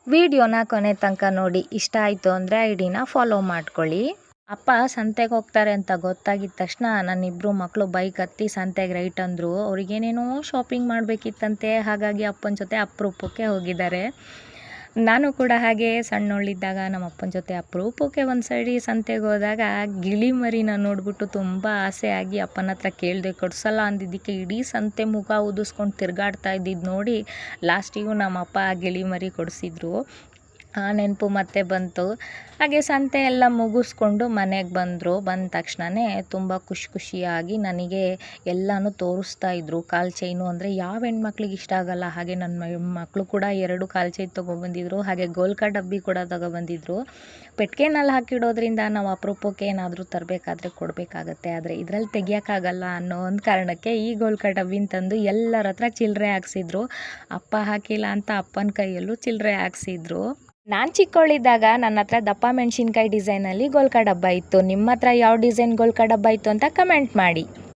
ವಿಡಿಯೋನ ಕೊನೆ ತನಕ ನೋಡಿ. ಇಷ್ಟ ಆಯಿತು ಅಂದರೆ ಐಡಿನ ಫಾಲೋ ಮಾಡ್ಕೊಳ್ಳಿ. ಅಪ್ಪ ಸಂತೆಗೆ ಹೋಗ್ತಾರೆ ಅಂತ ಗೊತ್ತಾಗಿದ್ದ ತಕ್ಷಣ ನನ್ನಿಬ್ಬರು ಮಕ್ಕಳು ಬೈಕ್ ಹತ್ತಿ ಸಂತೆಗೆ ರೈಟ್ ಅಂದರು. ಅವ್ರಿಗೇನೇನೋ ಶಾಪಿಂಗ್ ಮಾಡಬೇಕಿತ್ತಂತೆ, ಹಾಗಾಗಿ ಅಪ್ಪನ ಜೊತೆ ಅಪರೂಪಕ್ಕೆ ಹೋಗಿದ್ದಾರೆ. ನಾನು ಕೂಡ ಹಾಗೆ ಸಣ್ಣವಳಿದ್ದಾಗ ನಮ್ಮ ಅಪ್ಪನ ಜೊತೆ ಅಪರೂಪಕ್ಕೆ ಒಂದು ಸರಿ ಸಂತೆಗೆ ಹೋದಾಗ ಗಿಳಿ ಮರಿನ ನೋಡಿಬಿಟ್ಟು ತುಂಬ ಆಸೆ ಆಗಿ ಅಪ್ಪನ ಹತ್ರ ಕೇಳಿದೆ, ಕೊಡ್ಸಲ್ಲ ಅಂದಿದ್ದಕ್ಕೆ ಇಡೀ ಸಂತೆ ಮುಖ ಊದಿಸ್ಕೊಂಡು ತಿರುಗಾಡ್ತಾ ಇದ್ದಿದ್ದು ನೋಡಿ ಲಾಸ್ಟಿಗೂ ನಮ್ಮ ಅಪ್ಪ ಆ ಗಿಳಿ ಮರಿ ಕೊಡಿಸಿದ್ರು. ಆ ನೆನಪು ಮತ್ತೆ ಬಂತು. ಹಾಗೆ ಸಂತೆ ಎಲ್ಲ ಮುಗಿಸ್ಕೊಂಡು ಮನೆಗೆ ಬಂದ ತಕ್ಷಣವೇ ತುಂಬ ಖುಷಿಯಾಗಿ ನನಗೆ ಎಲ್ಲನೂ ತೋರಿಸ್ತಾ ಇದ್ರು. ಕಾಲು ಚೈನು ಅಂದರೆ ಯಾವ ಹೆಣ್ಮಕ್ಳಿಗೆ ಇಷ್ಟ ಆಗಲ್ಲ. ಹಾಗೆ ನನ್ನ ಮಕ್ಕಳು ಕೂಡ 2 ಕಾಲು ಚೈನ್ ತೊಗೊಬಂದಿದ್ರು. ಹಾಗೆ ಗೋಲ್ಕ ಡಬ್ಬಿ ಕೂಡ ತೊಗೊಬಂದಿದ್ರು. ಪೆಟ್ಟಿಗೆನಲ್ಲಿ ಹಾಕಿಡೋದ್ರಿಂದ ನಾವು ಅಪರೂಪಕ್ಕೆ ಏನಾದರೂ ತರಬೇಕಾದ್ರೆ ಕೊಡಬೇಕಾಗತ್ತೆ, ಆದರೆ ಇದರಲ್ಲಿ ತೆಗಿಯೋಕ್ಕಾಗಲ್ಲ ಅನ್ನೋ ಒಂದು ಕಾರಣಕ್ಕೆ ಈ ಗೋಲ್ಕ ಡಬ್ಬಿನ ತಂದು ಎಲ್ಲರ ಹತ್ರ ಚಿಲ್ಲರೆ ಹಾಕ್ಸಿದ್ರು. ಅಪ್ಪ ಹಾಕಿಲ್ಲ ಅಂತ ಅಪ್ಪನ ಕೈಯಲ್ಲೂ ಚಿಲ್ಲರೆ ಹಾಕ್ಸಿದ್ರು. ನಾನು ಚಿಕ್ಕವಳಿದ್ದಾಗ ನನ್ನ ಹತ್ರ ದಪ್ಪ ಮೆಣಸಿನ್ಕಾಯಿ ಡಿಸೈನಲ್ಲಿ ಗೋಲ್ಕ ಡಬ್ಬ ಇತ್ತು. ನಿಮ್ಮ ಹತ್ರ ಯಾವ ಡಿಸೈನ್ ಗೋಲ್ಕ ಡಬ್ಬ ಇತ್ತು ಅಂತ ಕಮೆಂಟ್ ಮಾಡಿ.